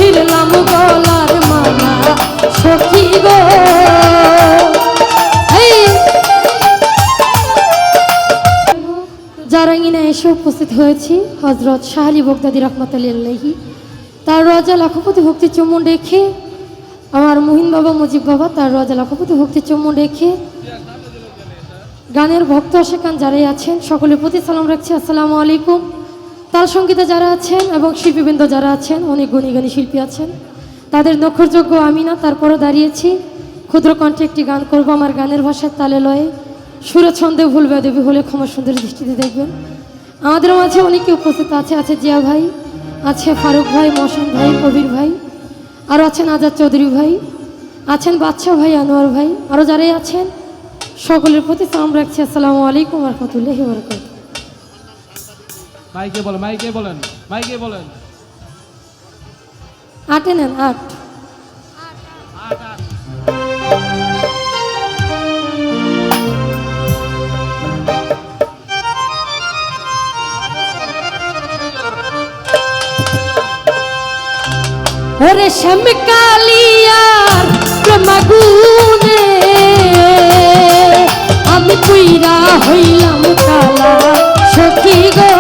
ছিড়লাম গলার মালা সখী গো। জারাঙ্গিনা এসে উপস্থিত হয়েছি হজরত শাহ আলী বগদাদী রহমতুল্লাহি আলাইহি। তার রজা লাখপতি ভক্তি চুম্বন রেখে আমার মুহিন বাবা মুজিব বাবা তার রজা লাখপতি ভক্তি চুম্বন রেখে গানের ভক্ত আশিকান যারাই আছেন সকলের প্রতি সালাম রাখছি, আসসালামু আলাইকুম। তার সঙ্গীতে যারা আছেন এবং শিল্পীবৃন্দ যারা আছেন, অনেক গুণী গানী শিল্পী আছেন, তাদের নক্ষরযোগ্য আমি না তারপরও দাঁড়িয়েছি ক্ষুদ্র কণ্ঠে একটি গান করব আমার গানের ভাষায় তালে লয়ে সুরে ছন্দে ভুল বেদবি হলে ক্ষমা সুন্দর দৃষ্টিতে দেখবেন। আমাদের মাঝে অনেকে উপস্থিত আছে, আছে জিয়া ভাই, আছে ফারুক ভাই, মহসিন ভাই, কবির ভাই, আরও আছেন আজাদ চৌধুরী ভাই, আছেন বাদশা ভাই, আনোয়ার ভাই, আরও যারাই আছেন সকলের প্রতি সালাম রাখছি, আসসালামু আলাইকুম ওয়া রাহমাতুল্লাহি ওয়া বারাকাতুহু। মাইকে বলেন, মাইকে বলেন, মাইকে বলেন। আটে নেন, আট। ওরে শ্যামকালিয়ার প্রেমাগুনে আমি পুইরা হইলাম কালা সখী গো।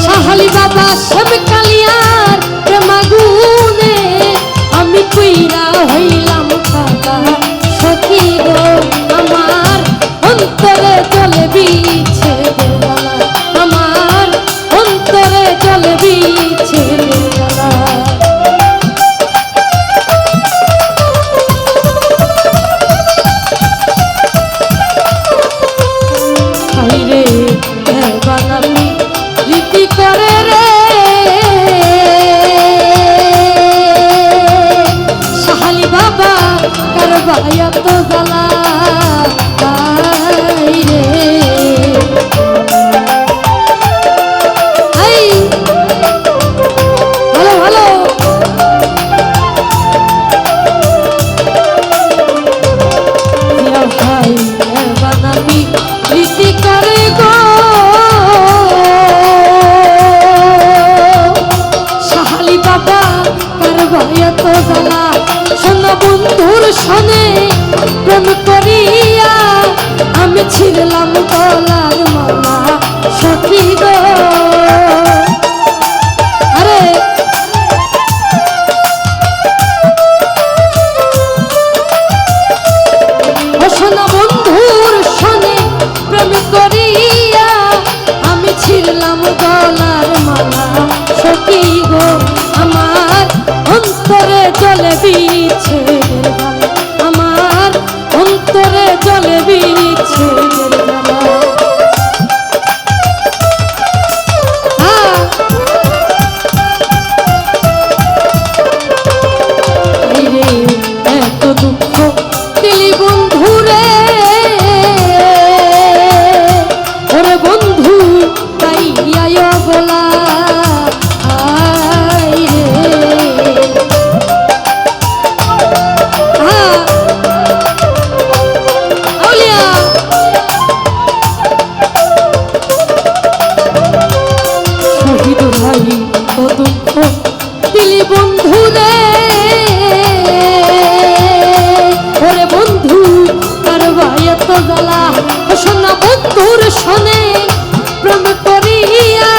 শাহালি বাবা শ্যামকালিয়ার প্রেমাগুনে আমি পুইরা হইলাম কালা সখী গো। আমার অন্তরে চলে বিছে বেলা, আমার অন্তরে চলে বিছে বেলা। হাইরে বানালি রীতি করে রে শাহালি বাবা কারবায়া তো জ্বালা। বন্ধুর সনে প্রেম করিয়া আমি ছিড়লাম গলার মালা সখী গো। আরে সোনা বন্ধুর সনে প্রেম করিয়া আমি ছিড়লাম গলার মালা সখী গো। আমার অন্তরে জলে বিছে বেলা, আমার অন্তরে জলে বিছে বেলা। এত দুঃখ দিলি বন্ধুরে, ওরে বন্ধু তাই আয় বলা। দিলি বন্ধুরে, ওরে বন্ধু তার ভাইয়া তো জ্বালা। সোনা বন্ধুর সনে প্রেম করিয়া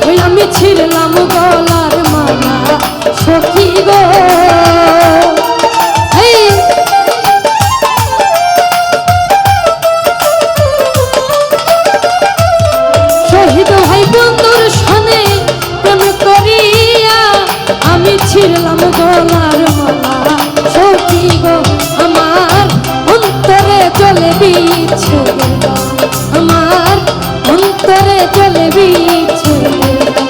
ওই আমি ছিড়লাম গলার মালা সখী গো। শহীদ ভাই বন্ধুর সনে প্রেম করিয়া আমি ছিড়লাম গলার মালা সখী গো। আমার অন্তরে চলে বিছে বেলা, আমার অন্তরে চলে বিছে বেলা।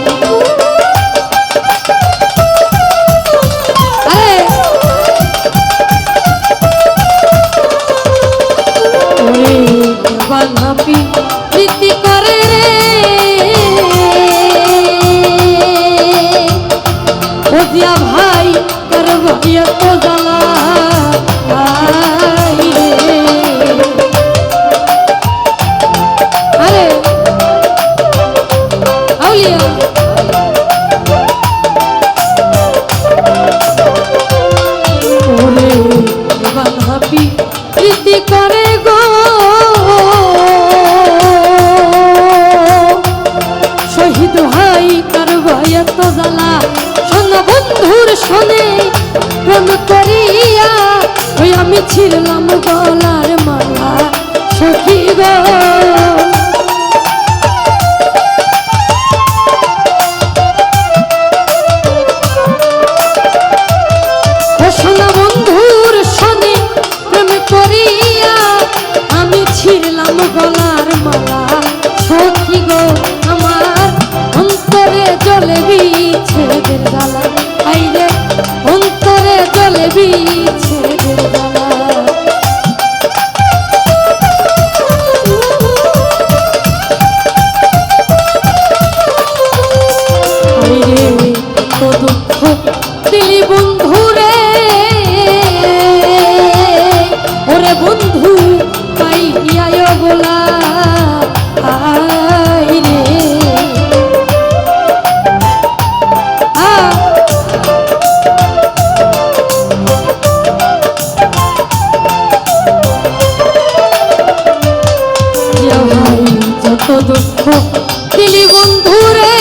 ওরে বানাপি প্রীতি করে রে ওজিয়া ভাই করবাইয়া তো জ্বালা। প্রীতি করে গো শহীদ ভাই তার ভাই এত জ্বালা শোন বন্ধুর শোনে প্রেম করিয়া ওই আমি ছিড়লাম গলার মালা সখী গো শোনা বন্ধুর শোনে প্রেম করিয়া আমি ছিড়লাম গলার মালা সখী গো আমার অন্তরে জ্বলে বিচ্ছেদের জ্বালা আইরে অন্তরে জ্বলে বিচ্ছেদের জ্বালা আইরে কত দুঃখ দিলি বন্ধুরে ওরে বন্ধু পাইয়ায় বলা আইরে ভাই যত দুঃখ দিলি বন্ধুরে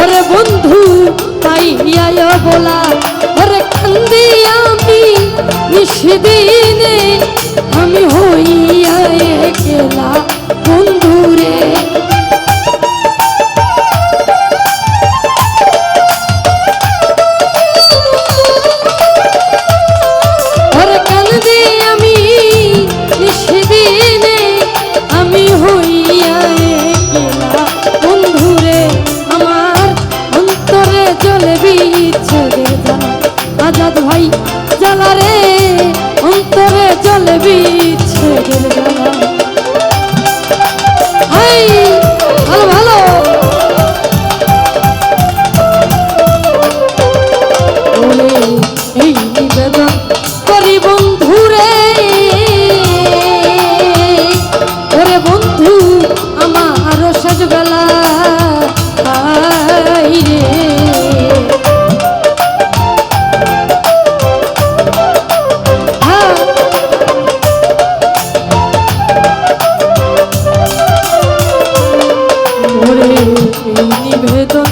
ওরে বন্ধু পাইয়ায় বলা ওরে কান্দি আমি নিশিদিনে আমি হইয়া একলা বন্ধুরে ওরে কান্দি আমি নিশিদিনে আমি হইয়া একলা বন্ধুরে আমার অন্তরে জ্বলে বিচ্ছেদের জ্বালা আজাদ ভাই জ্বালা রে অন্তরে জ্বলে বিচ্ছেদের জ্বালা হাই ভালো ভালো ওরে এই নিবেদন করি বন্ধুরে ওরে বন্ধু আমার শেষ বেলা আইরে ওরে এই নিবেদন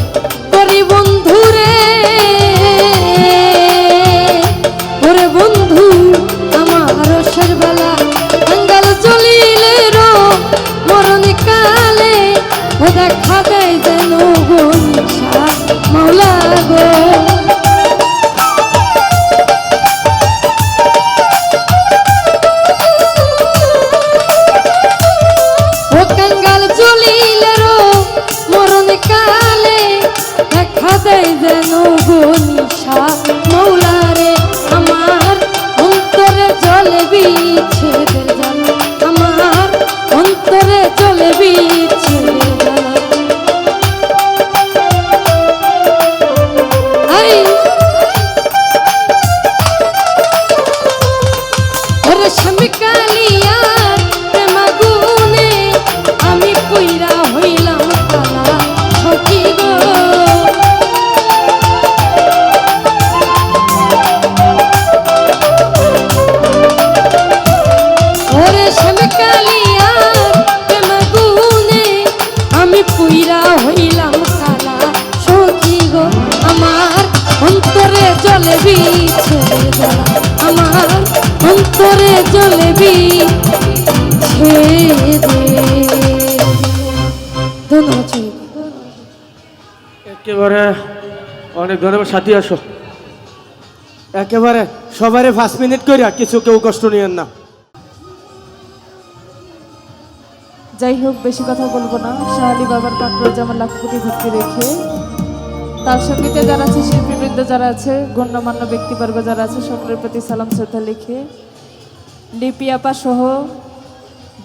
করি বন্ধুরে ওরে বন্ধু আমার শেষ বেলা আঙ্গাল চলিলে রো মরণ কালে ও দেখা দেয় যেন গো নিশা মাওলা গো ও কাঙ্গাল চলিলে রো মরণ কালে দেখা দেয় যেন গো নিশা মাওলা রে আমার অন্তরে জ্বলে বিচ্ছেদের জ্বালা আমার অন্তরে জ্বলে বিচ্ছেদের জ্বালা আই ওরে স্বামী কালিয়া প্রেম আগুনে আমি পুইরা হইলাম কালা সখী গো ওরে স্বামী কালিয়া প্রেম আগুনে আমি পুইরা হইলাম কালা সখী গো আমার অন্তরে জ্বলে বিচ্ছেদের জ্বালা আমার অন্তরে জ্বলে বিচ্ছেদের ধন্যবাদ সবাইকে। একেবারে অনেক ধন্যবাদ সাথী আসো একেবারে সবারে 5 মিনিট কইরা কিছু কেউ কষ্ট নিয়েন না যাই হোক বেশি কথা বলবো না শাহালি বাবার কাকড় যেমন লাখ কোটি ভক্তি রেখে তার সঙ্গীতে যারা আছে শিল্পীবৃন্দ যারা আছে গণ্যমান্য ব্যক্তিবর্গ যারা আছে সকলের প্রতি সালাম শ্রদ্ধা লিখে লিপি আপা সহ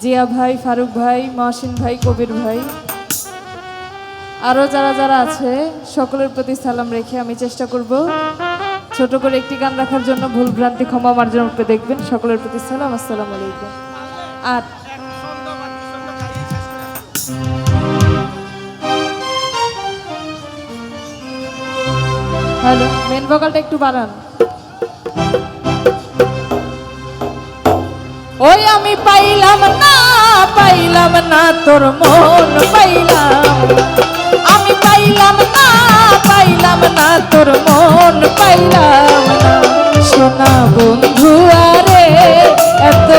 জিয়া ভাই ফারুক ভাই মহসিন ভাই কবির ভাই আরও যারা যারা আছে সকলের প্রতি সালাম রেখে আমি চেষ্টা করব ছোট করে একটি গান রাখার জন্য ভুল ভ্রান্তি ক্ষমা মার্জন রূপে দেখবেন সকলের প্রতি সালাম আসসালামু আলাইকুম আর হ্যালো মেন ভোকালটা একটু বাড়ান ওই আমি পাইলাম না তোর মন পাইলাম, আমি পাইলাম না তোর মন পাইলাম না। সোনা বন্ধু আরে এত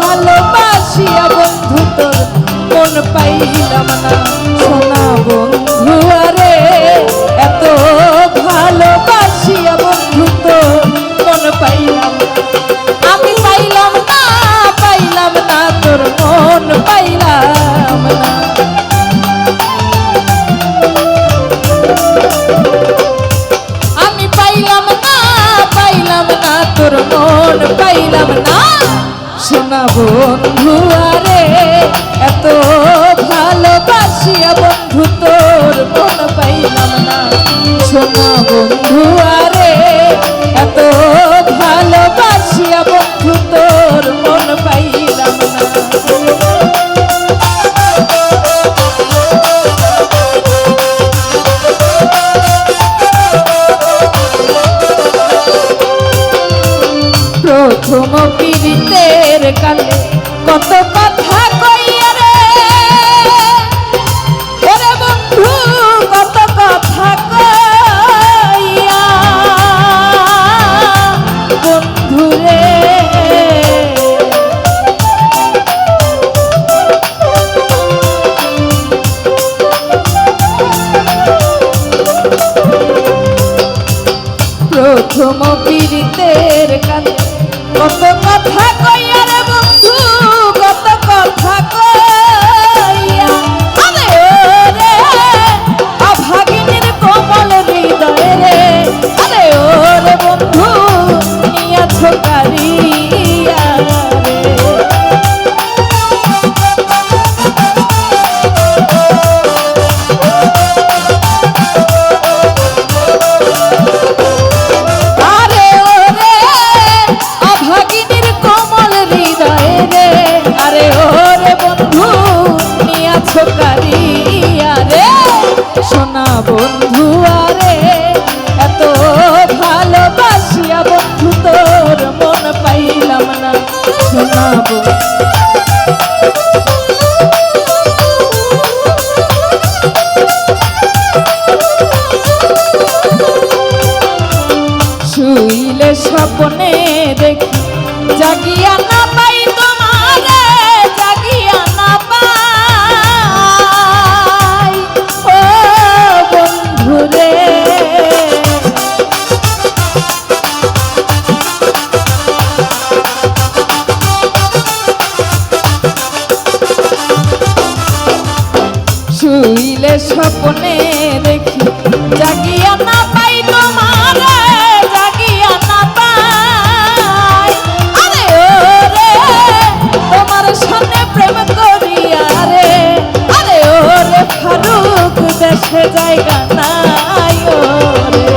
ভালোবাসিয়া বন্ধু তোর মন পাইলাম না। সোনা বন্ধু আরে এত ভালোবাসিয়া বন্ধু তোর মন পাইলাম না। আমি পাইলাম না তোর মন পাইলাম না। আমি পাইলাম না তোর মন পাইলাম না। সোনা বন্ধু আরে এত ভালোবাসিয়া বন্ধু তোর মন পাইলাম না। সোনা বন্ধু আরে এত ভালোবাসিয়া বন্ধু তোর মন পাইলাম না। প্রথম পীড়িতের কালে কত কথা কইয়া রে, ওরে বন্ধু কত কথা কইয়া বন্ধু রে। প্রথম পীড়িতের কালে কত কথা কইয়া রে বন্ধু কত কথা কইয়া। আরে ওরে অভাগিনীর কোমল হৃদয় রে, আরে ওরে বন্ধু নিয়াছ কারিয়া রে। আরে ওরে অভাগিনীর কোমল হৃদয় রে, আরে ওরে বন্ধু নিয়াছ কারিয়া রে। সোনা বন্ধু আরে এত ভালোবাসিয়া বন্ধু তোর মন পাইলাম না। সোনা বন্ধু শুইলে স্বপ্নে দেখি জাগিয়া না পাই তোমারে, জাগিয়া না পাই ও বন্ধু রে। শুইলে স্বপ্নে দেখি জাগিয়া না পাই তোমারে, জাগিয়া না পাই। আরে ওরে তোমার সামনে প্রেম করিয়া রে, আরে ওরে ফারুক দেশে জায়গা নাই ওরে।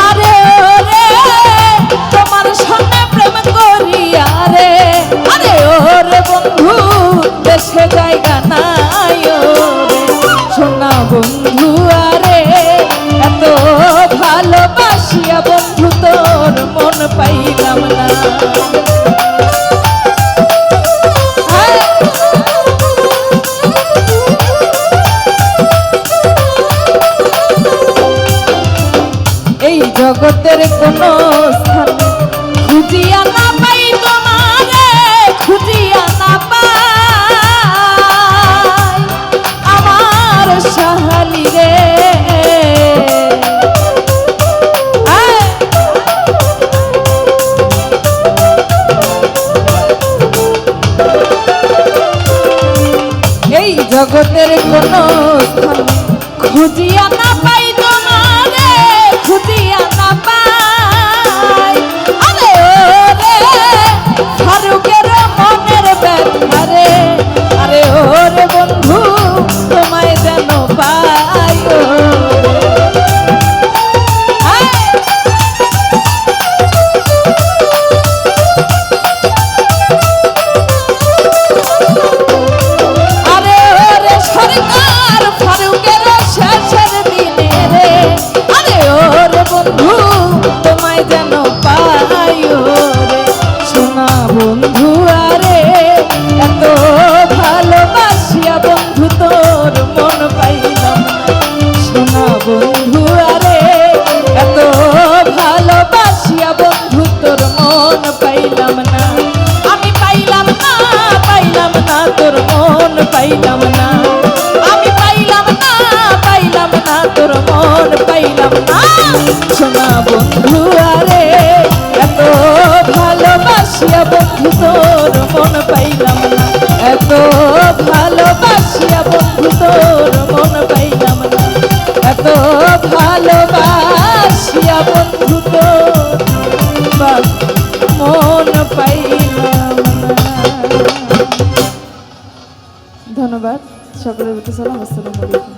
আরে ওরে তোমার সামনে প্রেম করিয়া রে, আরে ওরে বন্ধু দেশে জায়গা নাই ওরে। সোনা বন্ধু আরে এত ভালোবাসিয়া বন্ধু তোর মন পাইলাম না। এই জগতের কোন স্থানে খুঁজিয়া না পাই তোমারে, খুঁজিয়া না পাই আমার সাহালি রে। এই জগতের কোন স্থানে খুঁজিয়া না পাই তোমারে, খুঁজিয়া না পাই। আরে ওরে ফারুকের মনের ব্যথা রে, আরে ওরে বন্ধু তোমায় যেন পাই ওরে। আরে ওরে সরকার সোনা বন্ধু আরে এত ভালোবাসিয়া বন্ধু তোর মন পাইলাম না এত ভালোবাসিয়া বন্ধু তোর মন পাইলাম না এত ভালোবাসিয়া বন্ধু তোর মন পাইলাম না। ধন্যবাদ সকলের প্রতি সালাম। আসসালামু আলাইকুম।